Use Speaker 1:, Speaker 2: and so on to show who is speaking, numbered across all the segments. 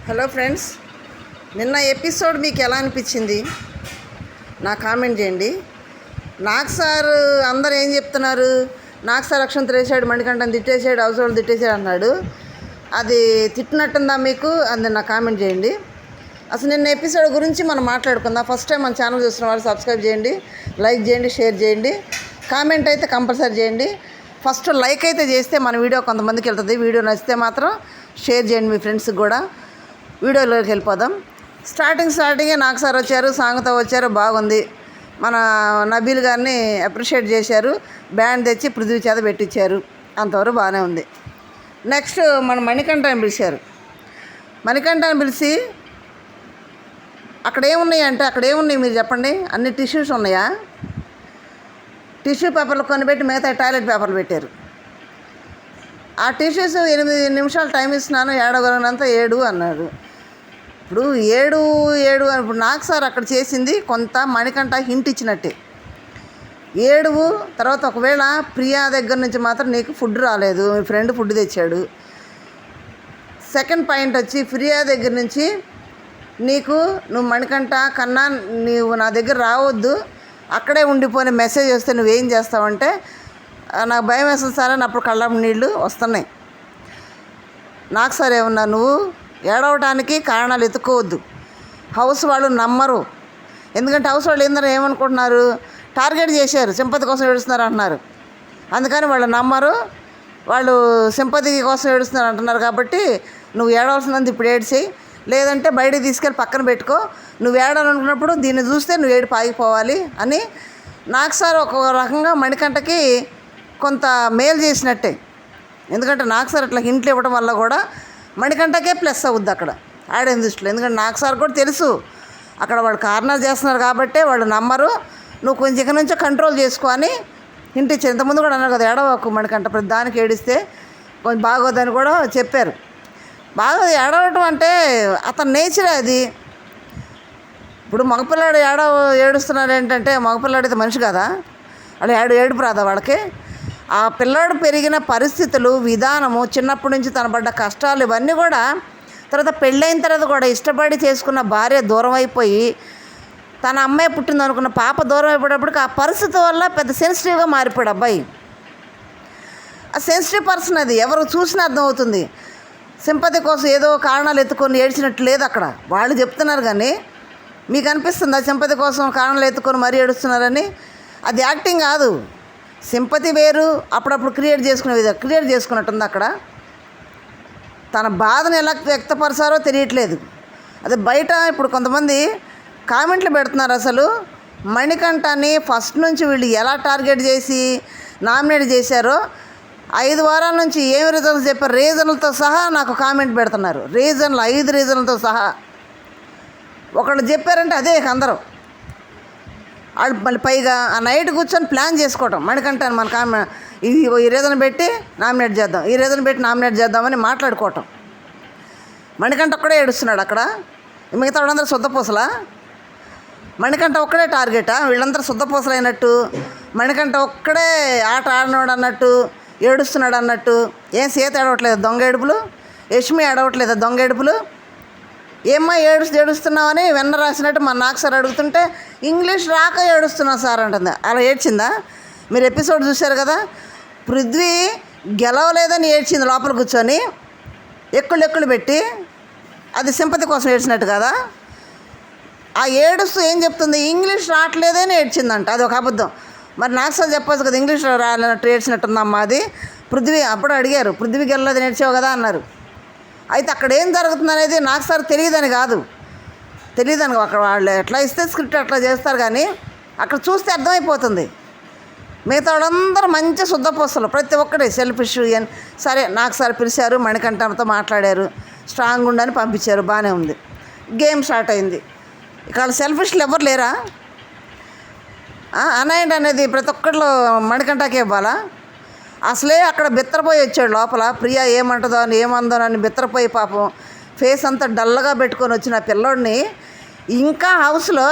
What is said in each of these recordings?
Speaker 1: Hello friends, నిన్న episode మీకు ఎలా అనిపించింది నా కామెంట్ చేయండి. నాకు సార్ అందరు ఏం చెప్తున్నారు, నాకు సార్ అక్షంత వేసాడు, మణికంఠని తిట్టేసాడు, హౌస్ హోల్డ్ తిట్టేసాడు అన్నాడు. అది తిట్టినట్టుందా మీకు? అది నా కామెంట్ చేయండి. అసలు నిన్న ఎపిసోడ్ గురించి మనం మాట్లాడుకుందాం. ఫస్ట్ టైం మన ఛానల్ చూస్తున్న వాళ్ళు సబ్స్క్రైబ్ చేయండి, లైక్ చేయండి, షేర్ చేయండి, కామెంట్ అయితే కంపల్సరీ చేయండి. ఫస్ట్ లైక్ అయితే చేస్తే మన వీడియో కొంతమందికి వెళ్తుంది. వీడియో నచ్చితే మాత్రం షేర్ చేయండి మీ ఫ్రెండ్స్కి కూడా. వీడియోలోకి వెళ్ళిపోదాం. స్టార్టింగే నాకు సార్ వచ్చారు, సాంగ్తో వచ్చారు, బాగుంది. మన నబీల్ గారిని అప్రిషియేట్ చేశారు, బ్యాండ్ తెచ్చి పృథ్వీ చేత పెట్టించారు, అంతవరకు బాగానే ఉంది. నెక్స్ట్ మన మణికంఠని పిలిచారు. మణికంఠని పిలిచి అక్కడ ఏమున్నాయి మీరు చెప్పండి. అన్ని టిష్యూస్ ఉన్నాయా? టిష్యూ పేపర్లు కొనిపెట్టి మిగతా టాయిలెట్ పేపర్లు పెట్టారు. ఆ టిష్యూస్ 8 నిమిషాలు టైం ఇస్తున్నాను, ఏడవగలనంత 7 అన్నారు. ఇప్పుడు 7 ఇప్పుడు నాకు సార్ అక్కడ చేసింది కొంత మణికంఠ హింట్ ఇచ్చినట్టే. 7 తర్వాత ఒకవేళ ప్రియా దగ్గర నుంచి మాత్రం నీకు ఫుడ్ రాలేదు, మీ ఫ్రెండ్ ఫుడ్ తెచ్చాడు. సెకండ్ పాయింట్ వచ్చి ప్రియా దగ్గర నుంచి నువ్వు మణికంఠ కన్నా నీవు నా దగ్గర రావద్దు, అక్కడే ఉండిపోయిన మెసేజ్ వస్తే నువ్వేం చేస్తావంటే, నాకు భయం వేస్తుంది సార్ అని అప్పుడు కళ్ళం నీళ్ళు వస్తున్నాయి. నాకు సార్ ఏమన్నా, నువ్వు ఏడవటానికి కారణాలు ఎత్తుకోవద్దు. హౌస్ వాళ్ళు నమ్మరు. ఎందుకంటే హౌస్ వాళ్ళు ఏమనుకుంటున్నారు, టార్గెట్ చేశారు, సింపతి కోసం ఏడుస్తున్నారు అంటున్నారు. అందుకని వాళ్ళు నమ్మరు, వాళ్ళు సింపతి కోసం ఏడుస్తున్నారు అంటున్నారు. కాబట్టి నువ్వు ఏడవలసినంత ఇప్పుడు ఏడ్చేయి, లేదంటే బయటికి తీసుకెళ్ళి పక్కన పెట్టుకో. నువ్వు ఏడాలనుకున్నప్పుడు దీన్ని చూస్తే నువ్వు ఏడుపు ఆగిపోవాలి అని నాకు సార్ ఒక రకంగా మణికంఠకి కొంత మేలు చేసినట్టే. ఎందుకంటే నాకు సార్ అట్లా హింట్లు ఇవ్వడం వల్ల కూడా మణికంఠకే ప్లస్ అవుద్ది అక్కడ ఆడియన్స్ దృష్టిలో. ఎందుకంటే నాకు సార్ కూడా తెలుసు అక్కడ వాళ్ళు కార్నర్ చేస్తున్నారు కాబట్టి వాళ్ళు నమ్మరు, నువ్వు కొంచెం ఇక నుంచో కంట్రోల్ చేసుకో అని హింట్ ఇచ్చారు. ఇంతకుముందు కూడా అన్నారు కదా, ఏడవకు మణికంఠ, ప్రతి దానికి ఏడిస్తే కొంచెం బాగోదని కూడా చెప్పారు. బాగా ఏడవటం అంటే అతని నేచరే అది. ఇప్పుడు మగపిల్లాడు ఏడుస్తున్నాడు ఏంటంటే, మగపిల్లాడు అయితే మనిషి కదా, వాడు ఏడుపు రాదా వాళ్ళకి? ఆ పిల్లాడు పెరిగిన పరిస్థితులు, విధానము, చిన్నప్పటి నుంచి తన పడ్డ కష్టాలు, ఇవన్నీ కూడా తర్వాత పెళ్ళైన తర్వాత కూడా ఇష్టపడి చేసుకున్న భార్య దూరం అయిపోయి, తన అమ్మాయి పుట్టింది అనుకున్న పాప దూరం అయిపోయేటప్పటికి ఆ పరిస్థితి వల్ల పెద్ద సెన్సిటివ్గా మారిపోయాడు అబ్బాయి. ఆ సెన్సిటివ్ పర్సన్ అది, ఎవరు చూసినా అర్థమవుతుంది. సింపతి కోసం ఏదో కారణాలు ఎత్తుకొని ఏడ్చినట్టు లేదు అక్కడ. వాళ్ళు చెప్తున్నారు కానీ మీకు అనిపిస్తుందా సింపతి కోసం కారణాలు ఎత్తుకొని మరీ ఏడుస్తున్నారని? అది యాక్టింగ్ కాదు, సింపతి వేరు. అప్పుడప్పుడు క్రియేట్ చేసుకున్నట్టుంది అక్కడ. తన బాధను ఎలా వ్యక్తపరచారో తెలియట్లేదు. అదే బయట ఇప్పుడు కొంతమంది కామెంట్లు పెడుతున్నారు. అసలు మణికంఠని ఫస్ట్ నుంచి వీళ్ళు ఎలా టార్గెట్ చేసి నామినేట్ చేశారో, 5 వారాల నుంచి ఏమి రీజన్స్ చెప్పారు, రీజన్లతో సహా నాకు కామెంట్ పెడుతున్నారు. 5 రీజన్లతో సహా ఒకళ్ళు చెప్పారంటే అదే అందరూ వాళ్ళు మళ్ళీ పైగా ఆ నైట్ కూర్చొని ప్లాన్ చేసుకోవటం. మణికంఠని మన ఈ రీజన్ పెట్టి నామినేట్ చేద్దాం, ఈ రీజన్ పెట్టి నామినేట్ చేద్దామని మాట్లాడుకోవటం. మణికంఠ ఒక్కడే ఏడుస్తున్నాడు అక్కడ, మిగతా వాళ్ళందరూ శుద్ధపూసలా? మణికంఠ ఒక్కడే టార్గెటా? వీళ్ళందరూ శుద్ధపూసలు అయినట్టు, మణికంఠ ఒక్కడే ఆట ఆడినవాడు అన్నట్టు, ఏడుస్తున్నాడు అన్నట్టు. ఏం సీత ఏడవట్లేదు దొంగ ఏడుపులు? యష్మి ఏడవట్లేదు దొంగ ఏడుపులు? ఏమ్మా ఏడుస్తున్నావని వెన్న రాసినట్టు మా నాకు సార్ అడుగుతుంటే ఇంగ్లీష్ రాక ఏడుస్తున్నావు సార్ అంటుంది. అలా ఏడ్చిందా? మీరు ఎపిసోడ్ చూశారు కదా, పృథ్వీ గెలవలేదని ఏడ్చింది లోపల కూర్చొని ఎక్కుళ్ళు పెట్టి. అది సింపతి కోసం ఏడ్చినట్టు కదా. ఆ ఏడుస్తూ ఏం చెప్తుంది, ఇంగ్లీష్ రావట్లేదని ఏడ్చిందంట. అది ఒక అబద్ధం. మరి నాకు సార్ చెప్పచ్చు కదా, ఇంగ్లీష్ రాలేనట్టు ఏడ్చినట్టుందమ్మా అది. పృథ్వీ అప్పుడు అడిగారు, పృథ్వీ గెలలేదు నేర్చావు కదా అన్నారు. అయితే అక్కడ ఏం జరుగుతుంది అనేది నాకు సార్ తెలియదని అక్కడ వాళ్ళు ఎట్లా ఇస్తే స్క్రిప్ట్ అట్లా చేస్తారు, కానీ అక్కడ చూస్తే అర్థమైపోతుంది. మిగతా వాళ్ళందరూ మంచి శుద్ధపూసలు, ప్రతి ఒక్కటి సెల్ఫిష్ అని. సరే నాకు సార్ పిలిచారు, మణికంఠతో మాట్లాడారు, స్ట్రాంగ్ ఉండని పంపించారు, బాగానే ఉంది. గేమ్ స్టార్ట్ అయింది. ఇక్కడ సెల్ఫిష్లు ఎవరు లేరా? అనాయింట్ అనేది ప్రతి ఒక్కళ్ళు మణికంఠకే ఇవ్వాలా? అసలే అక్కడ బిత్తరపోయి వచ్చాడు లోపల, ప్రియా ఏమంటుందో అని ఏమందో అని బిత్తరపోయి పాపం ఫేస్ అంతా డల్గా పెట్టుకొని వచ్చిన పిల్లోడిని ఇంకా హౌస్లో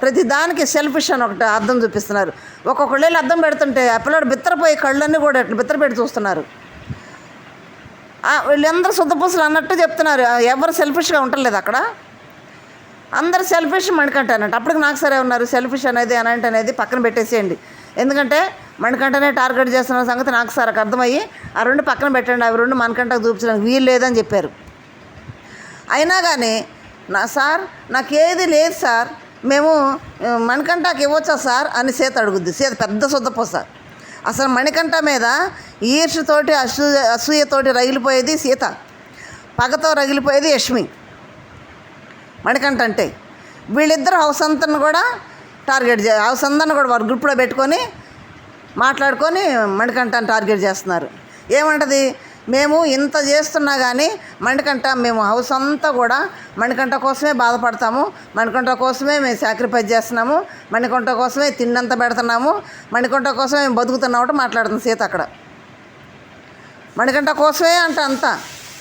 Speaker 1: ప్రతి దానికి సెల్ఫిష్ అని ఒకటి అర్థం చూపిస్తున్నారు. ఒక్కొక్కళ్ళు అర్థం పెడుతుంటే ఆ పిల్లోడు బిత్తరపోయి కళ్ళన్నీ కూడా బిత్తర పెట్టి చూస్తున్నారు. వీళ్ళందరూ శుద్ధపూసలు అన్నట్టు చెప్తున్నారు. ఎవరు సెల్ఫిష్గా ఉండలేదు అక్కడ, అందరు సెల్ఫిష్ మణికంఠ అన్నట్టు. అప్పటికి నాకు సరే ఉన్నారు సెల్ఫిష్ అనేది అనేది పక్కన పెట్టేసేయండి. ఎందుకంటే మణికంఠనే టార్గెట్ చేస్తున్న సంగతి నాకు సార్ అర్థమయ్యి ఆ రెండు పక్కన పెట్టండి, అవి రెండు మణికంఠకు చూపించడానికి వీలు లేదని చెప్పారు. అయినా కానీ సార్ నాకేది లేదు సార్, మేము మణికంఠకి ఇవ్వచ్చా సార్ అని సీత అడుగుద్ది. సీత పెద్ద శుద్ధపూస. అసలు మణికంఠ మీద ఈర్ష్యతోటి అసూయతోటి రగిలిపోయేది సీత, పగతో రగిలిపోయేది యష్మి. మణికంఠ అంటే వీళ్ళిద్దరు హౌస్ అంతను కూడా హౌస్ అందరిని కూడా వారు గ్రూప్లో పెట్టుకొని మాట్లాడుకొని మణికంఠని టార్గెట్ చేస్తున్నారు. ఏమంటది, మేము ఇంత చేస్తున్నా కానీ మణికంఠ, మేము హౌస్ అంతా కూడా మణికంఠ కోసమే బాధపడతాము, మణికంఠ కోసమే మేము సాక్రిఫైస్ చేస్తున్నాము, మణికంఠ కోసమే తిన్నంత పెడుతున్నాము, మణికంఠ కోసమే మేము బతుకుతున్నామంటే మాట్లాడుతుంది సీత అక్కడ. మణికంఠ కోసమే అంతా,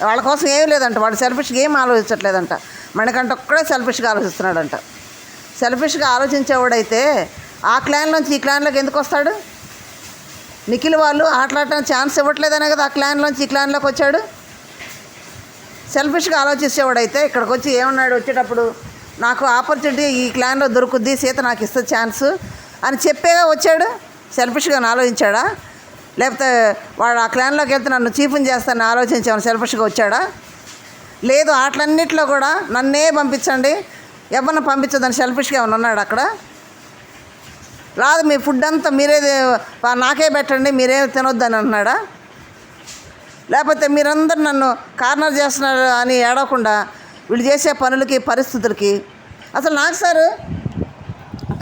Speaker 1: వాళ్ళ కోసం ఏమీ లేదంట, వాడు సెల్ఫిష్గా ఏం ఆలోచించట్లేదంట, మణికంఠ ఒక్కడే సెల్ఫిష్గా ఆలోచిస్తున్నాడంట. సెల్ఫిష్గా ఆలోచించేవాడైతే ఆ క్లాన్లోంచి ఈ క్లాన్లోకి ఎందుకు వస్తాడు? నిఖిల్ వాళ్ళు ఆటలాడటానికి ఛాన్స్ ఇవ్వట్లేదనే కదా ఆ క్లాన్లోంచి ఈ క్లాన్లోకి వచ్చాడు. సెల్ఫిష్గా ఆలోచించేవాడైతే ఇక్కడికి వచ్చి ఏమన్నాడు వచ్చేటప్పుడు, నాకు ఆపర్చునిటీ ఈ క్లాన్లో దొరుకుద్ది, సీత నాకు ఇస్తుంది ఛాన్సు అని చెప్పేగా వచ్చాడు. సెల్ఫిష్గా ఆలోచించాడా? లేకపోతే వాడు ఆ క్లాన్లోకి వెళ్తే నన్ను చీఫ్ని చేస్తానని ఆలోచించామని సెల్ఫిష్గా వచ్చాడా? లేదు, ఆటలన్నింటిలో కూడా నన్నే పంపించండి, ఎవరిని పంపించదని సెల్ఫిష్గా ఏమైనా ఉన్నాడు అక్కడ? రాదు, మీ ఫుడ్ అంతా మీరే నాకే పెట్టండి, మీరే తినొద్దని అంటున్నాడా? లేకపోతే మీరందరూ నన్ను కార్నర్ చేస్తున్నారు అని ఏడవకుండా వీళ్ళు చేసే పనులకి పరిస్థితులకి అసలు నాకు సార్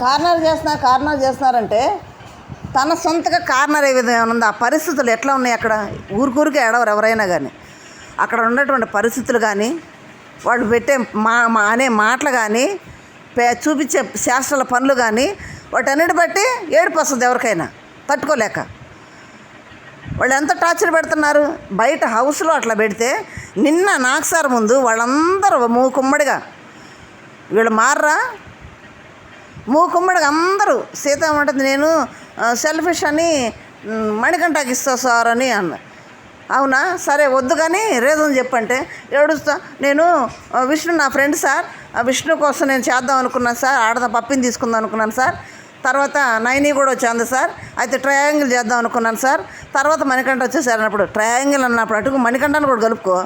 Speaker 1: కార్నర్ చేస్తున్నారంటే తన సొంతగా కార్నర్ ఏ విధంగా ఉంది, ఆ పరిస్థితులు ఎట్లా ఉన్నాయి అక్కడ? ఊరికే ఏడవరు ఎవరైనా కానీ. అక్కడ ఉన్నటువంటి పరిస్థితులు కానీ, వాళ్ళు పెట్టే అనే మాటలు కానీ, చూపించే శాస్త్రాల పనులు కానీ, వాటన్నిటి బట్టి ఏడుపు వస్తుంది ఎవరికైనా తట్టుకోలేక. వాళ్ళు ఎంత టార్చర్ పెడుతున్నారు బయట హౌస్లో. అట్లా పెడితే నిన్న నాకు సార్ ముందు వాళ్ళందరూ మూకుమ్మడిగా, వీళ్ళు మారరా, మూకుమ్మడిగా అందరూ సీత ఏమంటుంది, నేను సెల్ఫిష్ అని మణికంఠకి ఇస్తా సార్ అని అన్న. అవునా, సరే వద్దు కానీ రీజన్ చెప్పంటే ఏడుస్తా, నేను విష్ణు నా ఫ్రెండ్ సార్, విష్ణు కోసం నేను చేద్దాం అనుకున్నాను సార్, ఆడదా పప్పిని తీసుకుందాం అనుకున్నాను సార్, తర్వాత నైని కూడా వచ్చింది సార్, అయితే ట్రయాంగిల్ చేద్దాం అనుకున్నాను సార్, తర్వాత మణికంఠ వచ్చేసారు అన్నప్పుడు ట్రయాంగిల్ అన్నప్పుడు అటుకు మణికంఠను కూడా కలుపుకో.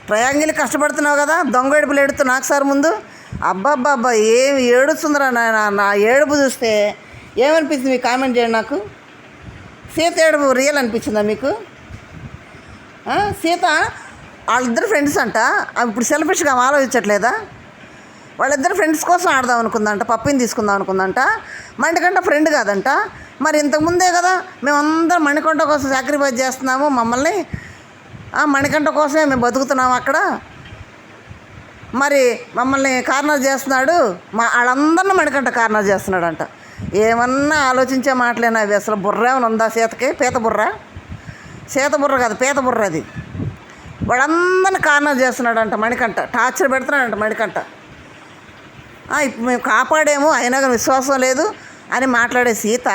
Speaker 1: ట్రయాంగిల్ కష్టపడుతున్నావు కదా, దొంగ ఏడుపులు ఏడుతూ నాకు సార్ ముందు. అబ్బాబ్బాబ్బా ఏమి ఏడుస్తుందిరా నాయన, నా ఏడుపు చూస్తే ఏమనిపించింది మీకు కామెంట్ చేయండి. నాకు సీత ఏడుపు రియల్ అనిపించిందా మీకు? సీత వాళ్ళిద్దరు ఫ్రెండ్స్ అంట, ఇప్పుడు సెల్ఫిష్గా ఆలోచించట్లేదా? వాళ్ళిద్దరు ఫ్రెండ్స్ కోసం ఆడదాం అనుకుందంట, పప్పిని తీసుకుందాం అనుకుందంట. మణికంఠ ఫ్రెండ్ కాదంట. మరి ఇంతకుముందే కదా మేమందరం మణికంఠ కోసం సాక్రిఫైస్ చేస్తున్నాము, మమ్మల్ని మణికంఠ కోసమే మేము బతుకుతున్నాము అక్కడ, మరి మమ్మల్ని కార్నర్ చేస్తున్నాడు, వాళ్ళందరినీ మణికంఠ కార్నర్ చేస్తున్నాడంట. ఏమన్నా ఆలోచించే మాటలేనా అవి? అసలు బుర్ర ఏమైనా ఉందా సీతకి? పీత బుర్ర కాదు, పీత బుర్ర అది. వాళ్ళందరినీ కార్నర్ చేస్తున్నాడంట మణికంఠ, టార్చర్ పెడుతున్నాడంట మణికంఠ. ఇప్పుడు మేము కాపాడేమో అయినా కానీ విశ్వాసం లేదు అని మాట్లాడే సీత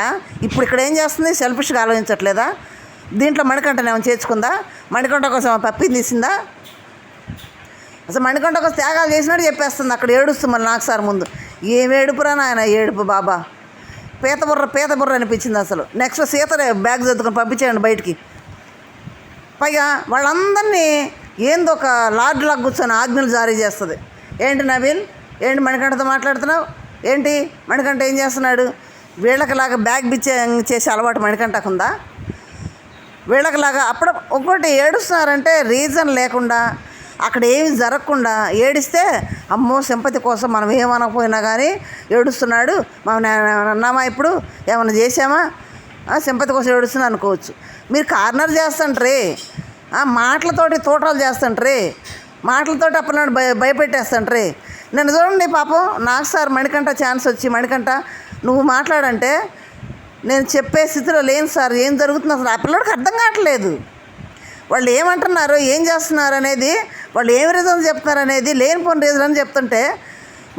Speaker 1: ఇప్పుడు ఇక్కడ ఏం చేస్తుంది? సెల్ఫిష్గా ఆలోచించట్లేదా? దీంట్లో మణికంఠని ఏమైనా చేర్చుకుందా? మణికంఠ కోసం పప్పిని తీసిందా? అసలు మణికంఠ కోసం త్యాగాలు చేసినట్టు చెప్పేస్తుంది. అక్కడ ఏడుస్తుంది మళ్ళీ నాకు సార్ ముందు. ఏం ఏడుపురా నాయన, ఏడుపు బాబా, పీత బుర్ర అనిపించింది అసలు. నెక్స్ట్ సీత బ్యాగ్ చదువుకొని పంపించేయండి బయటికి. పైగా వాళ్ళందరినీ ఏందో ఒక లాడ్లాగా కూర్చొని ఆజ్ఞలు జారీ చేస్తుంది. ఏంటి నవీన్, ఏంటి మణికంఠతో మాట్లాడుతున్నావు ఏంటి? మణికంఠ ఏం చేస్తున్నాడు? వీళ్ళకిలాగా బ్యాగ్ చేసే అలవాటు మణికంఠకు ఉందా? వీళ్ళకిలాగా అప్పుడు ఒకటి ఏడుస్తున్నారంటే రీజన్ లేకుండా, అక్కడ ఏమి జరగకుండా ఏడిస్తే అమ్మో సింపతి కోసం మనం ఏమనకపోయినా కానీ ఏడుస్తున్నాడు, మనం అన్నామా ఇప్పుడు ఏమైనా చేసామా, సింపతి కోసం ఏడుస్తున్నా అనుకోవచ్చు. మీరు కార్నర్ చేస్తుంటారే, మాటలతోటి తోటలు చేస్తుంటారే, మాటలతోటి అప్పుడు భయపెట్టేస్తుంటారే. నేను చూడండి పాపం నాకు సార్ మణికంఠ ఛాన్స్ వచ్చి, మణికంఠ నువ్వు మాట్లాడంటే నేను చెప్పే స్థితిలో లేను సార్, ఏం జరుగుతుందో అసలు ఆ పిల్లడికి అర్థం కావట్లేదు. వాళ్ళు ఏమంటున్నారు, ఏం చేస్తున్నారు అనేది, వాళ్ళు ఏం రీజన్ చెప్తున్నారు అనేది లేనిపోని రీజన్ అని చెప్తుంటే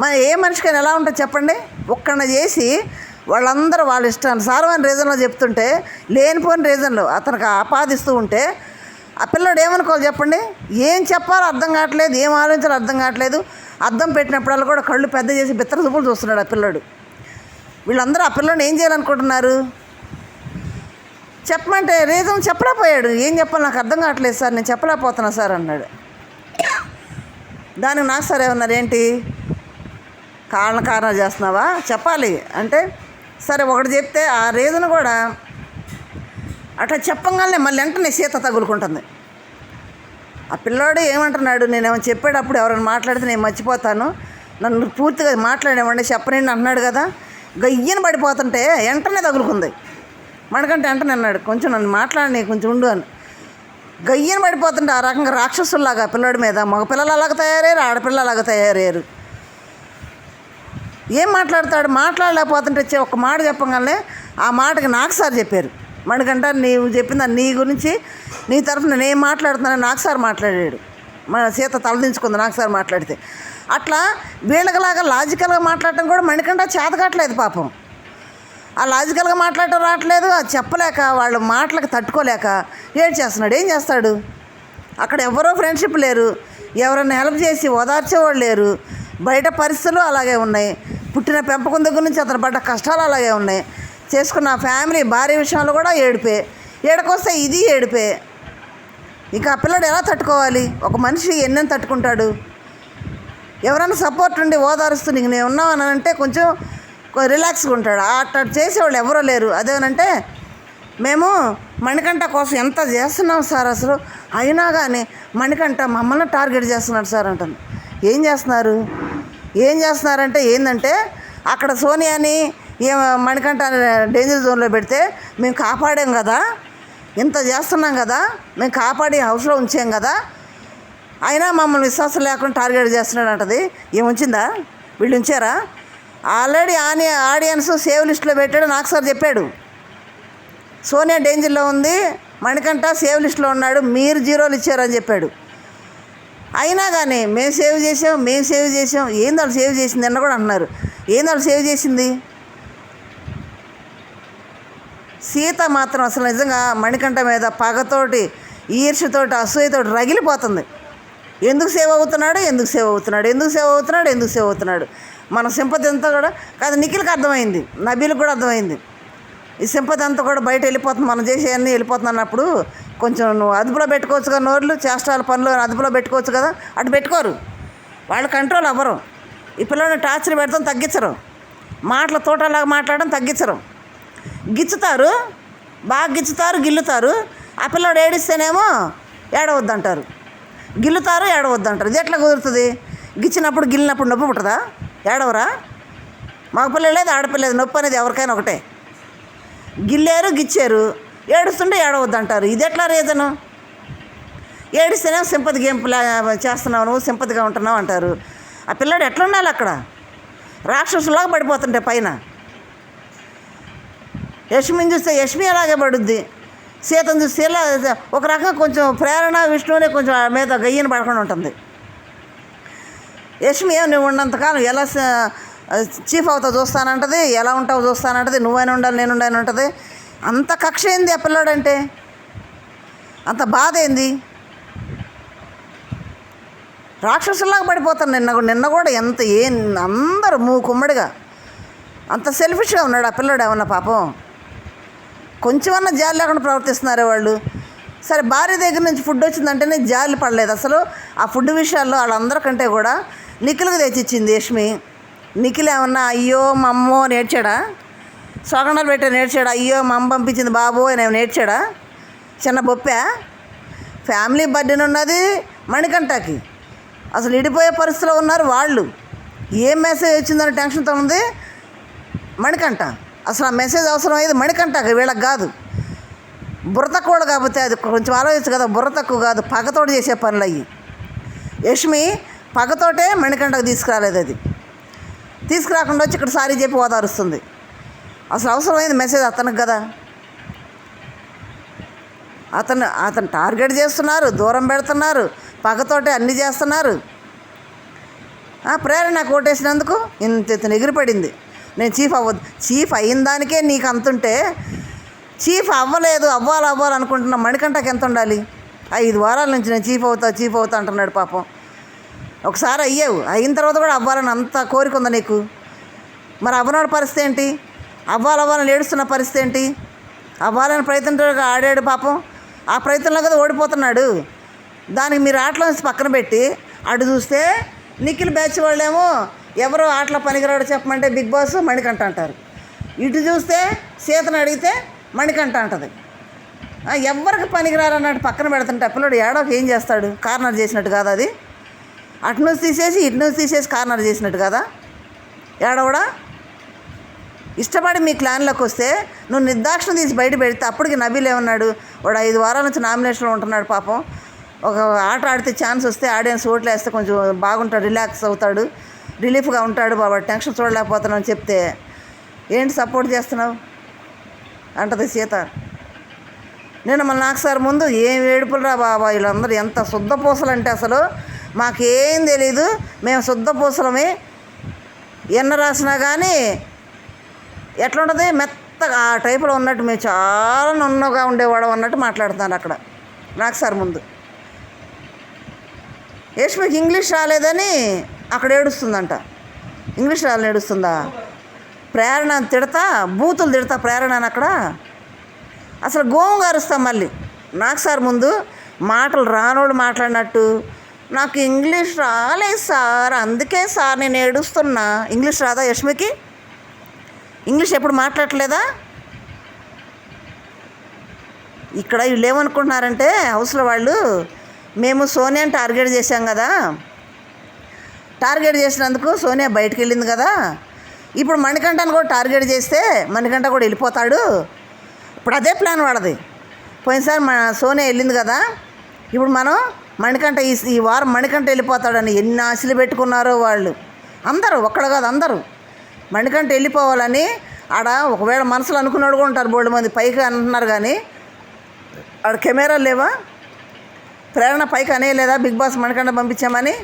Speaker 1: మరి ఏ మనిషికైనా ఎలా ఉంటుంది చెప్పండి? ఒక్కడిని చేసి వాళ్ళందరూ వాళ్ళ ఇష్టానుసారమైన రీజన్లో చెప్తుంటే, లేనిపోని రీజన్లు అతనికి ఆపాదిస్తూ ఉంటే ఆ పిల్లోడు ఏమనుకోవాలి చెప్పండి? ఏం చెప్పాలో అర్థం కావట్లేదు, ఏం ఆలోచించాలో అర్థం కావట్లేదు. అద్దం పెట్టినప్పుడల్లా కూడా కళ్ళు పెద్ద చేసి బిత్తర చూపులు చూస్తున్నాడు ఆ పిల్లోడు. వీళ్ళందరూ ఆ పిల్లోడిని ఏం చేయాలనుకుంటున్నారు? చెప్పమంటే రీజన్ చెప్పలేకపోయాడు. ఏం చెప్పాలి నాకు అర్థం కావట్లేదు సార్, నేను చెప్పలేకపోతున్నా సార్ అన్నాడు. దానికి నాకు సార్ ఏమన్నారు, ఏంటి కారణాలు చేస్తున్నావా చెప్పాలి అంటే, సరే ఒకటి చెప్తే ఆ రీజన్ కూడా అట్లా చెప్పంగానే మళ్ళీ వెంటనే సీత తగులుకుంటుంది. ఆ పిల్లోడు ఏమంటున్నాడు, నేనేమో చెప్పేటప్పుడు ఎవరైనా మాట్లాడితే నేను మర్చిపోతాను, నన్ను పూర్తిగా మాట్లాడేవండి చెప్పనండి అంటున్నాడు కదా. గయ్యని పడిపోతుంటే వెంటనే తగులుకుంది. మనకంటే వెంటనే అన్నాడు, కొంచెం నన్ను మాట్లాడి కొంచెం ఉండు అని. గయ్యని పడిపోతుంటే ఆ రకంగా రాక్షసుల్లాగా పిల్లోడి మీద మగపిల్లలు అలాగ తయారయ్యారు, ఆడపిల్లలు అలాగ తయారయ్యారు. ఏం మాట్లాడతాడు? మాట్లాడలేకపోతుంటే ఒక మాట చెప్పగానే ఆ మాటకి నాకు సార్ చెప్పారు, మనకంట నీవు చెప్పిందా నీ గురించి నీ తరఫున నేను మాట్లాడుతున్నాను నాకు సార్ మాట్లాడాడు. మన సీత తలదించుకుంది నాకు సార్ మాట్లాడితే. అట్లా వీళ్ళకిలాగా లాజికల్గా మాట్లాడటం కూడా మణికంట చేతకాట్లేదు పాపం. ఆ లాజికల్గా మాట్లాడటం రావట్లేదు, అది చెప్పలేక వాళ్ళ మాటలకు తట్టుకోలేక ఏడ్చేస్తున్నాడు. ఏం చేస్తాడు? అక్కడ ఎవరో ఫ్రెండ్షిప్ లేరు, ఎవరైనా హెల్ప్ చేసి ఓదార్చేవాళ్ళు లేరు. బయట పరిస్థితులు అలాగే ఉన్నాయి, పుట్టిన పెంపకం దగ్గర నుంచి అతను పడ్డ కష్టాలు అలాగే ఉన్నాయి. చేసుకున్న ఫ్యామిలీ భార్య విషయంలో కూడా ఏడిపే, ఏడకొస్తే ఇది ఏడిపే. ఇంకా ఆ పిల్లడు ఎలా తట్టుకోవాలి? ఒక మనిషి ఎన్నెన్ని తట్టుకుంటాడు? ఎవరైనా సపోర్ట్ ఉండి ఓదారుస్తూ నీకు నేను ఉన్నాను అంటే కొంచెం రిలాక్స్గా ఉంటాడు. అట్లా చేసేవాళ్ళు ఎవరో లేరు. అదేనంటే మేము మణికంఠ కోసం ఎంత చేస్తున్నాం సార్, అసలు అయినా కానీ మణికంఠ మమ్మల్ని టార్గెట్ చేస్తున్నాడు సార్ అంటాను. ఏం చేస్తున్నారంటే ఏంటంటే అక్కడ సోనియాని మణికంఠ డేంజర్ జోన్లో పెడితే మేము కాపాడాం కదా, ఇంత చేస్తున్నాం కదా, మేము కాపాడి హౌస్లో ఉంచాం కదా, అయినా మమ్మల్ని విశ్వాసం లేకుండా టార్గెట్ చేస్తున్నాడు అంటది. ఏముంచిందా? వీళ్ళు ఉంచారా? ఆల్రెడీ ఆడియన్స్ సేవ్ లిస్టులో పెట్టాడు, నాకు సార్ చెప్పాడు. సోనియా డేంజర్లో ఉంది, మణికంఠ సేవ్ లిస్టులో ఉన్నాడు, మీరు జీరోలు ఇచ్చారని చెప్పాడు. అయినా కానీ మేము సేవ్ చేసాం. ఏంది వాళ్ళు సేవ్ చేసింది అన్న కూడా అంటున్నారు. ఏంది వాళ్ళు సేవ్ చేసింది? సీత మాత్రం అసలు నిజంగా మణికంఠ మీద పగతోటి, ఈర్ష్యతోటి, అసూయతోటి రగిలిపోతుంది. ఎందుకు సేవ్ అవుతున్నాడు? మన సింపతి అంతా కూడా కాదు, నిఖిల్కి అర్థమైంది, నబీల్కి కూడా అర్థమైంది. ఈ సింపతి అంతా కూడా బయట వెళ్ళిపోతుంది, మనం చేసేవన్నీ వెళ్ళిపోతుంది అన్నప్పుడు కొంచెం నువ్వు అదుపులో పెట్టుకోవచ్చు కదా, నోర్లు చేష్టాల పనులు అదుపులో పెట్టుకోవచ్చు కదా. అటు పెట్టుకోరు, వాళ్ళు కంట్రోల్ అవ్వరు. ఈ పిల్లల్ని టార్చర్ పెడతాం తగ్గించరు, మాటల తోటలాగా మాట్లాడడం తగ్గించరు, గిచ్చుతారు, బాగా గిచ్చుతారు, గిల్లుతారు. ఆ పిల్లడు ఏడిస్తేనేమో ఏడవద్దంటారు, గిల్లుతారు, ఏడవద్దంటారు. ఇది ఎట్లా కుదురుతుంది? గిచ్చినప్పుడు గిల్లినప్పుడు నొప్పి పుట్టదా? ఏడవరా? మగపిల్లలు లేదు ఆడపిల్లలేదు, నొప్పి అనేది ఎవరికైనా ఒకటే. గిల్లారు, గిచ్చారు, ఏడుస్తుంటే ఏడవద్దంటారు. ఇది ఎట్లా రీజను? ఏడిస్తేనే సింపతి గేమ్ చేస్తున్నావు, నువ్వు సింపతిగా ఉంటున్నావు అంటారు. ఆ పిల్లాడు ఎట్లా ఉండాలి? అక్కడ రాక్షసులాగా పడిపోతుంటే పైన. యష్మిని చూస్తే యష్మి అలాగే పడుద్ది, సీతను చూస్తే ఇలా ఒక రకంగా కొంచెం ప్రేరణ విష్ణువునే కొంచెం మీద గయ్యని పడకుండా ఉంటుంది. యష్మి నువ్వు ఉన్నంతకాలం ఎలా చీఫ్ అవుతావు చూస్తానంటది, ఎలా ఉంటావు చూస్తానంటది, నువ్వైనా ఉండాలి నేను ఉండాలని ఉంటుంది. అంత కక్ష ఏంది ఆ పిల్లాడంటే? అంత బాధ ఏంది? రాక్షసులాగా పడిపోతాను. నిన్న కూడా ఎంత అందరూ కుమ్మడిగా అంత సెల్ఫిష్గా ఉన్నాడు ఆ పిల్లాడు. ఏమన్నా పాపం కొంచెమన్నా జాలి లేకుండా ప్రవర్తిస్తున్నారే వాళ్ళు. సరే, భార్య దగ్గర నుంచి ఫుడ్ వచ్చిందంటేనే జాలి పడలేదు అసలు. ఆ ఫుడ్ విషయాల్లో వాళ్ళందరికంటే కూడా నిఖిల్కి తెచ్చిచ్చింది యష్మి. నిఖిల్ ఏమన్నా అయ్యో మా అమ్మో నేర్చాడా? సోగండాలు పెట్టే నేర్చాడా? అయ్యో మా అమ్మ పంపించింది బాబు అని ఏమైనా నేర్చాడా? చిన్న బొప్పే. ఫ్యామిలీ బర్డెన్ ఉన్నది మణికంఠకి. అసలు ఇడిపోయే పరిస్థితిలో ఉన్నారు వాళ్ళు. ఏం మెసేజ్ వచ్చిందని టెన్షన్తో ఉంది మణికంఠ. అసలు ఆ మెసేజ్ అవసరం అయ్యేది మణికంఠకి, వీళ్ళకి కాదు. బుర్ర తక్కువ కాకపోతే అది కొంచెం ఆలోచించు కదా. బుర్ర తక్కువ కాదు, పగతోటి చేసే పనులు అయ్యి. యష్మి పగతోటే మణికంఠకు తీసుకురాలేదు, అది తీసుకురాకుండా వచ్చి ఇక్కడ సారీ చెప్పి ఓదారుస్తుంది. అసలు అవసరమైంది మెసేజ్ అతనికి కదా. అతను టార్గెట్ చేస్తున్నారు, దూరం పెడుతున్నారు, పగతోటే అన్నీ చేస్తున్నారు. ప్రేరణ కోటేసినందుకు ఇంత ఎగిరిపడింది. నేను చీఫ్ అయిన దానికే నీకు అంతుంటే, చీఫ్ అవ్వాలనుకుంటున్న మణికంఠకి ఎంత ఉండాలి? 5 వారాల నుంచి నేను చీఫ్ అవుతా అంటున్నాడు పాపం. ఒకసారి అయ్యావు, అయిన తర్వాత కూడా అవ్వాలని అంత కోరిక ఉందా నీకు? మరి అవ్వనాడు పరిస్థితి ఏంటి? అవ్వాలని ఏడుస్తున్న పరిస్థితి ఏంటి? అవ్వాలని ప్రయత్నంతో ఆడాడు పాపం. ఆ ప్రయత్నంలో కదా ఓడిపోతున్నాడు. దానికి మీరు ఆటలో పక్కన పెట్టి అటు చూస్తే నిఖిల్ బ్యాచ్ వాళ్ళేమో ఎవరో ఆటలో పనికిరాడు చెప్పమంటే బిగ్ బాస్ మణికంఠ అంటారు. ఇటు చూస్తే సీతను అడిగితే మణికంఠ అంటది. ఎవరికి పనికిరారన్నట్టు పక్కన పెడుతుంటే పిల్లడు ఏడోకి ఏం చేస్తాడు? కార్నర్ చేసినట్టు కాదు అది. అటు నుంచి తీసేసి ఇటు నుంచి తీసేసి కార్నర్ చేసినట్టు కదా ఏడవడా? ఇష్టపడి మీ క్లాన్లోకి వస్తే నువ్వు నిర్దాక్షిణ తీసి బయట పెడితే అప్పటికి నబీల్ ఏమన్నాడు? వాడు 5 వారాల నుంచి నామినేషన్లో ఉంటున్నాడు పాపం. ఒక ఆట ఆడితే ఛాన్స్ వస్తే ఆడియన్స్ ఓట్లు వేస్తే కొంచెం బాగుంటాడు, రిలాక్స్ అవుతాడు, రిలీఫ్గా ఉంటాడు, బాబా టెన్షన్ చూడలేకపోతున్నావు అని చెప్తే ఏంటి సపోర్ట్ చేస్తున్నావు అంటది సీత. నేను మళ్ళీ నాకు సార్ ముందు ఏం ఏడుపులరా బాబా, వీళ్ళందరూ ఎంత శుద్ధపూసలు అంటే అసలు మాకేం తెలీదు, మేము శుద్ధపూసలమే. ఎన్న రాసినా కానీ ఎట్లుంటుంది మెత్తగా ఆ టైపులో ఉన్నట్టు మేము చాలా నున్నగా ఉండేవాడు అన్నట్టు మాట్లాడుతున్నారు అక్కడ నాకు సార్ ముందు. యష్మికి ఇంగ్లీష్ రాలేదని అక్కడ ఏడుస్తుందంట. ఇంగ్లీష్ రాలని ఏడుస్తుందా? ప్రేరణ బూతులు తిడతా ప్రేరణని అక్కడ అసలు గోంగా అరుస్తాం. మళ్ళీ నాకు సార్ ముందు మాటలు రానోడు మాట్లాడినట్టు, నాకు ఇంగ్లీష్ రాలేదు సార్ అందుకే సార్ నేను ఏడుస్తున్నా. ఇంగ్లీష్ రాదా యష్మికి? ఇంగ్లీష్ ఎప్పుడు మాట్లాడలేదా? ఇక్కడ వీళ్ళు ఏమనుకుంటున్నారంటే హౌస్లో వాళ్ళు, మేము సోనియాని టార్గెట్ చేశాం కదా, టార్గెట్ చేసినందుకు సోనియా బయటికి వెళ్ళింది కదా, ఇప్పుడు మణికంఠను కూడా టార్గెట్ చేస్తే మణికంఠ కూడా వెళ్ళిపోతాడు. ఇప్పుడు అదే ప్లాన్ వాడది. పోయినసారి సోనియా వెళ్ళింది కదా, ఇప్పుడు మనం మణికంఠ ఈ వారం మణికంఠ వెళ్ళిపోతాడని ఎన్ని ఆశలు పెట్టుకున్నారో వాళ్ళు అందరూ, ఒక్కడ కాదు అందరూ మణికంఠ వెళ్ళిపోవాలని. ఆడ ఒకవేళ మనసులో అనుకున్నాడు కూడా ఉంటారు బోల్డ్ మంది, పైకి అంటున్నారు కానీ ఆడ కెమెరాలు లేవా? ప్రేరణ పైకి అనేయలేదా బిగ్ బాస్ మణికంఠ పంపించామని?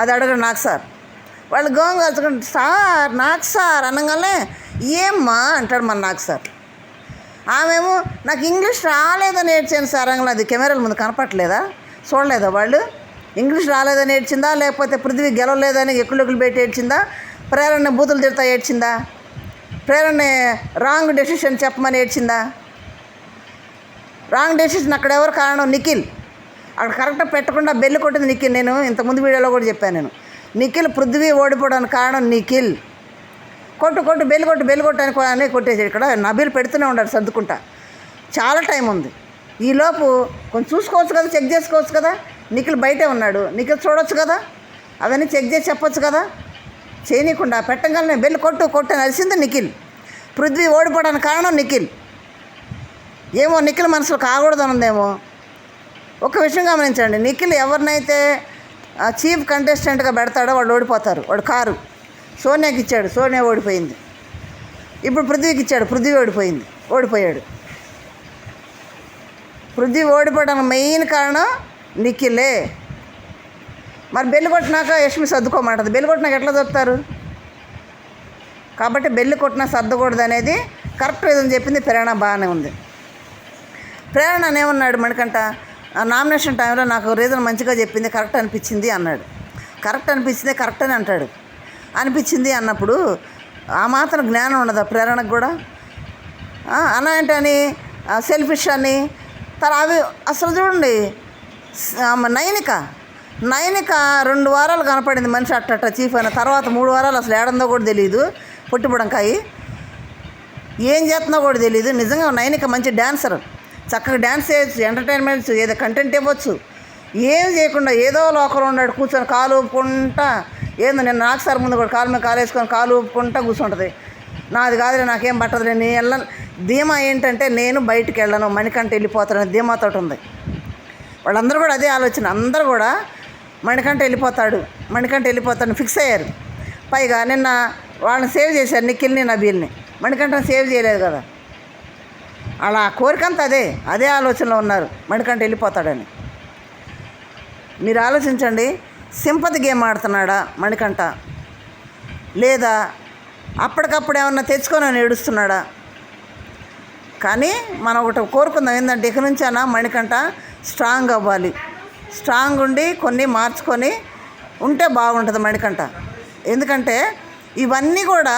Speaker 1: అది అడగడు నాకు సార్. వాళ్ళు గోంగా సార్ నాకు సార్ అనగానే ఏమ్మా అంటాడు మన నాకు సార్. ఆమెమో నాకు ఇంగ్లీష్ రాలేదని ఏడ్చాను సార్ అనగా, అది కెమెరాల ముందు కనపట్లేదా? చూడలేదా వాళ్ళు? ఇంగ్లీష్ రాలేదని ఏడ్చిందా, లేకపోతే పృథ్వీ గెలవలేదని ఎక్కులు పెట్టి ఏడ్చిందా, ప్రేరణ బూతులు తిడతా ఏడ్చిందా, ప్రేరణ రాంగ్ డెసిషన్ చెప్పమని ఏడ్చిందా? రాంగ్ డెసిషన్ అక్కడ ఎవరు కారణం? నిఖిల్. అక్కడ కరెక్ట్గా పెట్టకుండా బెల్లు కొట్టింది నిఖిల్. నేను ఇంతకుముందు వీడియోలో కూడా చెప్పాను, నేను నిఖిల్ పృథ్వీ ఓడిపోవడానికి కారణం నిఖిల్. కొట్టు బెల్లు కొట్టు అని కొట్టేసాడు. ఇక్కడ నబీల్ పెడుతూనే ఉన్నాడు సర్దుకుంటా. చాలా టైం ఉంది. ఈలోపు కొంచెం చూసుకోవచ్చు కదా, చెక్ చేసుకోవచ్చు కదా. నిఖిల్ బయటే ఉన్నాడు, నిఖిల్ చూడవచ్చు కదా, అవన్నీ చెక్ చేసి చెప్పొచ్చు కదా. చేయనీయకుండా పెట్టగానే బెల్లు కొట్టు అని అరిసింది నిఖిల్. పృథ్వీ ఓడిపోవడానికి కారణం నిఖిల్. ఏమో నిఖిల్ మనసులో కాకూడదని ఉందేమో. ఒక విషయం గమనించండి, నిఖిల్ ఎవరినైతే చీఫ్ కంటెస్టెంట్గా పెడతాడో వాళ్ళు ఓడిపోతారు. వాడు కారు సోనియాకి ఇచ్చాడు, సోనియా ఓడిపోయింది. ఇప్పుడు పృథ్వీకి ఇచ్చాడు, పృథ్వీ ఓడిపోయాడు. పృథ్వీ ఓడిపోవడానికి మెయిన్ కారణం నిఖిలే. మరి బెల్లు కొట్టినాక యష్మి సర్దుకోమంటది. బెల్లు కొట్టినాక ఎట్లా దొరుకుతారు? కాబట్టి బెల్లు కొట్టినా సర్దకూడదు అనేది కరెక్ట్ రీజన్ చెప్పింది ప్రేరణ, బాగానే ఉంది. ప్రేరణ ఏమన్నాడు మణికంఠ, నామినేషన్ టైంలో నాకు రీజన్ మంచిగా చెప్పింది, కరెక్ట్ అనిపించింది అన్నాడు. కరెక్ట్ అనిపించింది కరెక్ట్ అని అంటాడు. అనిపించింది అన్నప్పుడు ఆ మాత్రం జ్ఞానం ఉండదా ప్రేరణకు కూడా? అన్న ఏంటని సెల్ఫిష్ అని అవి అసలు చూడండి. నైనిక 2 వారాలు కనపడింది మనిషి అట్ట చీఫ్ అయిన తర్వాత 3 వారాలు అసలు ఏడందో కూడా తెలియదు. పొట్టిపుడంకాయి ఏం చేస్తుందో కూడా తెలియదు. నిజంగా నైనిక మంచి డ్యాన్సర్, చక్కగా డ్యాన్స్ చేయొచ్చు, ఎంటర్టైన్మెంట్స్ ఏదో కంటెంట్ ఇవ్వచ్చు. ఏం చేయకుండా ఏదో లోకల్ ఉన్నాడు కూర్చొని కాలు ఊపుకుంటా, ఏందో నేను నాకు సార్ ముందు కూడా కాలు మీద కాలు వేసుకొని కాలు ఊపుకుంటా కూర్చుంటుంది. నాది కాదులే, నాకేం పట్టదులే, నేను వెళ్ళను. ధీమా ఏంటంటే నేను బయటికి వెళ్ళను, మణికంఠ వెళ్ళిపోతాడని ధీమాతో ఉంది. వాళ్ళందరూ కూడా అదే ఆలోచన, అందరూ కూడా మణికంఠ వెళ్ళిపోతాడని ఫిక్స్ అయ్యారు. పైగా నిన్న వాళ్ళని సేవ్ చేశారు, నిఖిల్ని నబీల్ని. మణికంఠని సేవ్ చేయలేదు కదా. అలా కోరికంతా అదే ఆలోచనలో ఉన్నారు, మణికంఠ వెళ్ళిపోతాడని. మీరు ఆలోచించండి, సింపతి గేమ్ ఆడుతున్నాడా మణికంఠ, లేదా అప్పటికప్పుడు ఏమన్నా తెచ్చుకొని ఏడుస్తున్నాడా? కానీ మనం ఒకటి కోరుకుందాం, ఏంటంటే ఇక నుంచైనా మణికంఠ స్ట్రాంగ్ అవ్వాలి. స్ట్రాంగ్ ఉండి కొన్ని మార్చుకొని ఉంటే బాగుంటుంది మణికంఠ. ఎందుకంటే ఇవన్నీ కూడా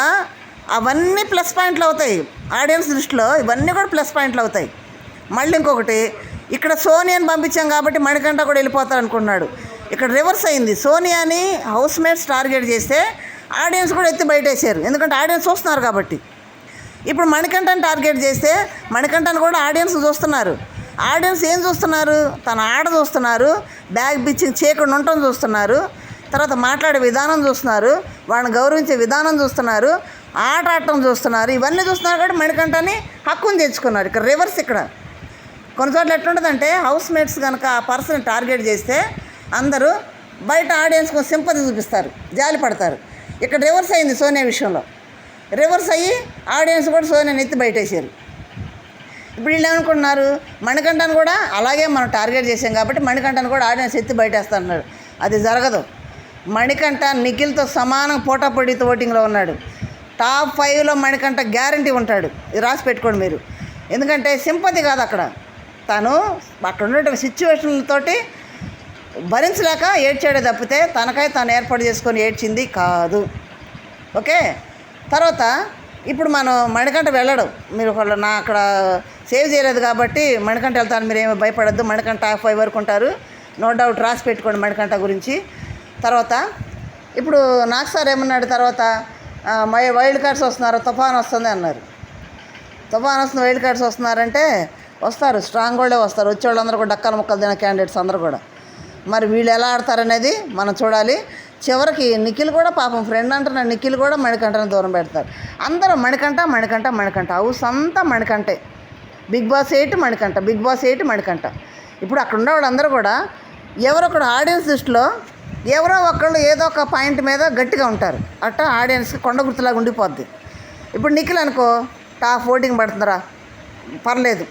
Speaker 1: అవన్నీ ప్లస్ పాయింట్లు అవుతాయి ఆడియన్స్ దృష్టిలో. ఇవన్నీ కూడా ప్లస్ పాయింట్లు అవుతాయి. మళ్ళీ ఇంకొకటి, ఇక్కడ సోనియాని పంపించాం కాబట్టి మణికంఠ కూడా వెళ్ళిపోతారు అనుకున్నాడు. ఇక్కడ రివర్స్ అయింది. సోనియాని హౌస్ మేట్స్ టార్గెట్ చేస్తే ఆడియన్స్ కూడా ఎత్తి బయటేసారు. ఎందుకంటే ఆడియన్స్ చూస్తున్నారు కాబట్టి. ఇప్పుడు మణికంఠని టార్గెట్ చేస్తే మణికంఠని కూడా ఆడియన్స్ చూస్తున్నారు. ఆడియన్స్ ఏం చూస్తున్నారు? తన ఆట చూస్తున్నారు, బ్యాగ్ బిచ్చింగ్ చేయకుండా ఉండటం చూస్తున్నారు, తర్వాత మాట్లాడే విధానం చూస్తున్నారు, వాళ్ళని గౌరవించే విధానం చూస్తున్నారు, ఆట ఆడటం చూస్తున్నారు. ఇవన్నీ చూస్తున్నారు కాబట్టి మణికంఠని హక్కుని తెచ్చుకున్నారు. ఇక్కడ రివర్స్. ఇక్కడ కొన్ని చోట్ల ఎట్లుంటుందంటే హౌస్ మేట్స్ కనుక ఆ పర్సన్ టార్గెట్ చేస్తే అందరూ బయట ఆడియన్స్ కొంచెం సింపతి చూపిస్తారు, జాలి పడతారు. ఇక్కడ రివర్స్ అయింది సోనియా విషయంలో. రివర్స్ అయ్యి ఆడియన్స్ కూడా సోనియాని ఎత్తి బయటేసారు. ఇప్పుడు వీళ్ళు ఏమనుకుంటున్నారు, మణికంఠని కూడా అలాగే మనం టార్గెట్ చేసాం కాబట్టి మణికంఠని కూడా ఆడియన్స్ ఎత్తి బయటేస్తున్నారు. అది జరగదు. మణికంఠ నిఖిల్తో సమానం పోటాపోటీతో ఓటింగ్లో ఉన్నాడు. టాప్ 5లో మణికంఠ గ్యారంటీ ఉంటాడు. ఇది రాసి పెట్టుకోండి మీరు. ఎందుకంటే సింపతి కాదు అక్కడ, తను అక్కడ ఉన్న సిచ్యువేషన్లతోటి భరించలేక ఏడ్చాడే తప్పితే తనకై తాను ఏర్పాటు చేసుకొని ఏడ్చింది కాదు. ఓకే. తర్వాత ఇప్పుడు మనం మణికంఠ వెళ్ళడం, మీరు నా అక్కడ సేవ్ చేయలేదు కాబట్టి మణికంఠ వెళ్తాను, మీరు ఏమీ భయపడద్దు. మణికంఠ టాప్ 5 వరకు ఉంటారు, నో డౌట్. రాసి పెట్టుకోండి మణికంఠ గురించి. తర్వాత ఇప్పుడు నాకు సార్ ఏమన్నాడు, తర్వాత వైల్డ్ కార్డ్స్ వస్తున్నారు, తుఫాన్ వస్తుంది అన్నారు. తుఫాన్ వస్తుంది, వైల్డ్ కార్డ్స్ వస్తున్నారంటే వస్తారు, స్ట్రాంగ్ వాళ్ళే వస్తారు. వచ్చేవాళ్ళందరూ కూడా డక్కల ముక్కలు తిన క్యాండిడేట్స్ అందరూ కూడా. మరి వీళ్ళు ఎలా ఆడతారనేది మనం చూడాలి. చివరికి నిఖిల్ కూడా పాపం ఫ్రెండ్ అంటున్నాడు, నిఖిల్ కూడా మణికంఠని దూరం పెడతారు. అందరూ మణికంఠ మణికంఠ మణికంఠ, హౌస్ అంతా మణికంఠే. Bigg Boss 8 Manikanta, Bigg Boss 8 Manikanta. ఇప్పుడు అక్కడ ఉన్న వాళ్ళందరూ కూడా ఎవరొకడు ఆడియన్స్ దృష్టిలో ఎవరో ఒకళ్ళు ఏదో ఒక పాయింట్ మీద గట్టిగా ఉంటారు. అట్టా ఆడియన్స్కి కొండ గుర్తులాగా ఉండిపోద్ది. ఇప్పుడు నిఖిల్ అనుకో టాప్ ఓటింగ్ పడుతుందిరా, పర్లేదు.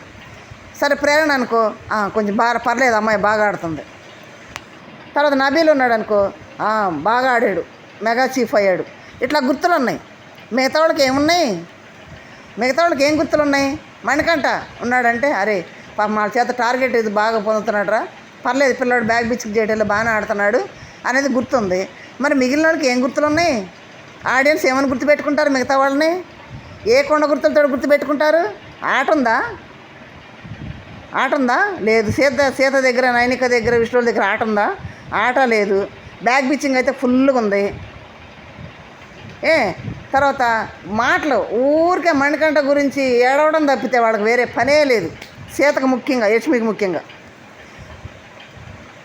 Speaker 1: సరే ప్రేరణ అనుకో కొంచెం బాగా పర్లేదు, అమ్మాయి బాగా ఆడుతుంది. తర్వాత నబీల్ ఉన్నాడు అనుకో బాగా ఆడాడు, మెగా చీఫ్ అయ్యాడు. ఇట్లా గుర్తులు ఉన్నాయి. మిగతా వాళ్ళకి ఏమున్నాయి? మిగతా వాళ్ళకి ఏం గుర్తులు ఉన్నాయి? మణికంఠ ఉన్నాడంటే అరే పాప మా చేత టార్గెట్ ఇది బాగా పొందుతున్నాడు రా, పర్లేదు పిల్లాడు బ్యాగ్ బిచ్కి చేయడంలో బాగానే ఆడుతున్నాడు అనేది గుర్తుంది. మరి మిగిలిన వాళ్ళకి ఏం గుర్తులు ఉన్నాయి? ఆడియన్స్ ఏమని గుర్తుపెట్టుకుంటారు మిగతా వాళ్ళని? ఏ కొండ గుర్తులతో గుర్తుపెట్టుకుంటారు? ఆట ఉందా? ఆట ఉందా? లేదు. సీత దగ్గర, నైనిక దగ్గర, విష్ణువుల దగ్గర ఆట ఉందా? ఆట లేదు. బ్యాగ్ బిచ్చింగ్ అయితే ఫుల్గా ఉంది. తర్వాత మాటలు ఊరికే మణికంఠ గురించి ఏడవడం తప్పితే వాళ్ళకి వేరే పనే లేదు. సీతకు ముఖ్యంగా, యష్మికి ముఖ్యంగా.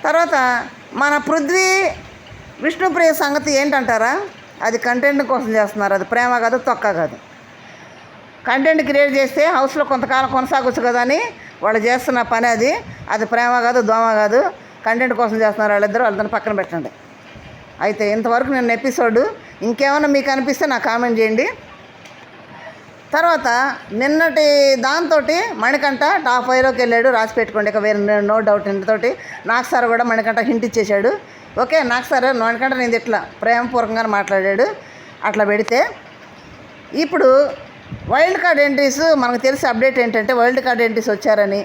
Speaker 1: తర్వాత మన పృథ్వీ విష్ణుప్రియ సంగతి ఏంటంటారా? అది కంటెంట్ కోసం చేస్తున్నారు. అది ప్రేమ కాదు, తొక్క కాదు. కంటెంట్ క్రియేట్ చేస్తే హౌస్లో కొంతకాలం కొనసాగొచ్చు కదా అని వాళ్ళు చేస్తున్న పని అది. అది ప్రేమ కాదు, దోమ కాదు, కంటెంట్ కోసం చేస్తున్నారు వాళ్ళిద్దరూ. వాళ్ళని పక్కన పెట్టండి. అయితే ఇంతవరకు నేను ఎపిసోడ్ ఇంకేమైనా మీకు అనిపిస్తే నాకు కామెంట్ చేయండి. తర్వాత నిన్నటి దాంతో మణికంఠ టాప్ 5లోకి వెళ్ళాడు, రాసి పెట్టుకోండి. ఇక వేరే నో డౌట్. ఇంతతోటి నాకు సార్ కూడా మణికంఠ హింట్ ఇచ్చేశాడు. ఓకే. నాకు సార్ మణికంఠ నేను ఇట్లా ప్రేమపూర్వకంగా మాట్లాడాడు. అట్లా పెడితే ఇప్పుడు వైల్డ్ కార్డ్ ఎంట్రీస్ మనకు తెలిసి అప్డేట్ ఏంటంటే వైల్డ్ కార్డ్ ఎంట్రీస్ వచ్చారని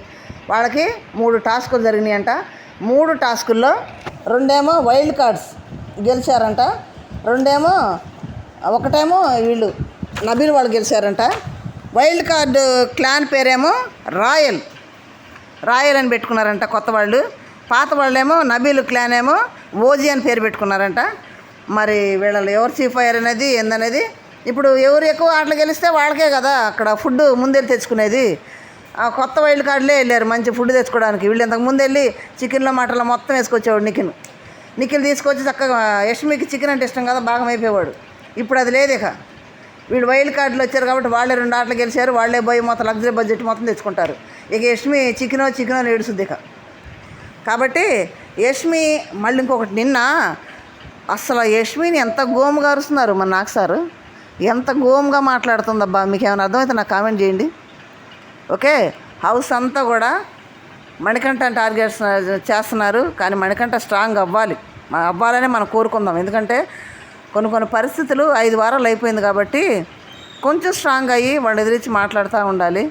Speaker 1: వాళ్ళకి 3 టాస్కులు జరిగినాయంట. 3 టాస్కుల్లో 2 ఏమో వైల్డ్ కార్డ్స్ గెలిచారంట, 2 ఏమో ఒకటేమో వీళ్ళు నబీల్ వాళ్ళు గెలిచారంట. వైల్డ్ కార్డు క్లాన్ పేరేమో రాయల్ అని పెట్టుకున్నారంట కొత్త వాళ్ళు. పాత వాళ్ళేమో నబీల్ క్లాన్ ఏమో ఓజీ అని పేరు పెట్టుకున్నారంట. మరి వీళ్ళు ఎవరు చీఫ్ అయ్యారు అనేది ఏందనేది ఇప్పుడు ఎవరు ఎక్కువ ఆటలు గెలిస్తే వాళ్ళకే కదా అక్కడ ఫుడ్ ముందెళ్ళి తెచ్చుకునేది. ఆ కొత్త వైల్డ్ కార్డులే వెళ్ళారు మంచి ఫుడ్ తెచ్చుకోవడానికి. వీళ్ళు ఇంతకు ముందు వెళ్ళి చికెన్లో మటన్లో మొత్తం వేసుకొచ్చేవాడు. నిఖిల్ తీసుకొచ్చి చక్కగా యష్మికి చికెన్ అంటే ఇష్టం కదా, బాగా అయిపోయేవాడు. ఇప్పుడు అది లేదు. ఇక వీళ్ళు వైల్డ్ కార్డులు వచ్చారు కాబట్టి వాళ్ళే 2 ఆటలు గెలిచారు. వాళ్ళే పోయి మొత్తం లగ్జరీ బడ్జెట్ మొత్తం తెచ్చుకుంటారు. ఇక యష్మి చికెనో ఏడుస్తుంది ఇక. కాబట్టి యష్మి మళ్ళీ ఇంకొకటి, నిన్న అసలు యష్మిని ఎంత గోముగా అరుస్తున్నారు మన నాకు సారు. ఎంత గోముగా మాట్లాడుతుందబ్బా. మీకు ఏమైనా అర్థమైతే నాకు కామెంట్ చేయండి. ఓకే. హౌస్ అంతా కూడా మణికంఠ టార్గెట్స్ చేస్తున్నారు. కానీ మణికంఠ స్ట్రాంగ్ అవ్వాలని మనం కోరుకుందాం. ఎందుకంటే కొన్ని పరిస్థితులు 5 వారాలు అయిపోయింది కాబట్టి కొంచెం స్ట్రాంగ్ అయ్యి వాళ్ళు ఎదిరించి మాట్లాడుతూ ఉండాలి.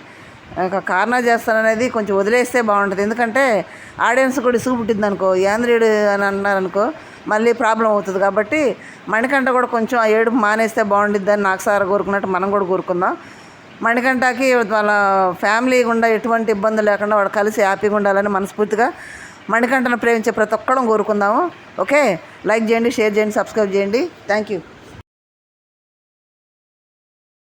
Speaker 1: ఇంకా కార్నా చేస్తాననేది కొంచెం వదిలేస్తే బాగుంటుంది. ఎందుకంటే ఆడియన్స్ కూడా ఇసుగు పుట్టింది అనుకో, యాంద్రీయుడు అని అన్నారనుకో మళ్ళీ ప్రాబ్లం అవుతుంది. కాబట్టి మణికంఠ కూడా కొంచెం ఆ ఏడుపు మానేస్తే బాగుండిద్దని నాకు సార్ కోరుకున్నట్టు మనం కూడా కోరుకుందాం. మణికంఠకి వాళ్ళ ఫ్యామిలీ గుండా ఎటువంటి ఇబ్బంది లేకుండా వాడు కలిసి హ్యాపీగా ఉండాలని మనస్ఫూర్తిగా మణికంఠను ప్రేమించే ప్రతి ఒక్కడం కోరుకుందాము. ఓకే, లైక్ చేయండి, షేర్ చేయండి, సబ్స్క్రైబ్ చేయండి. Thank you.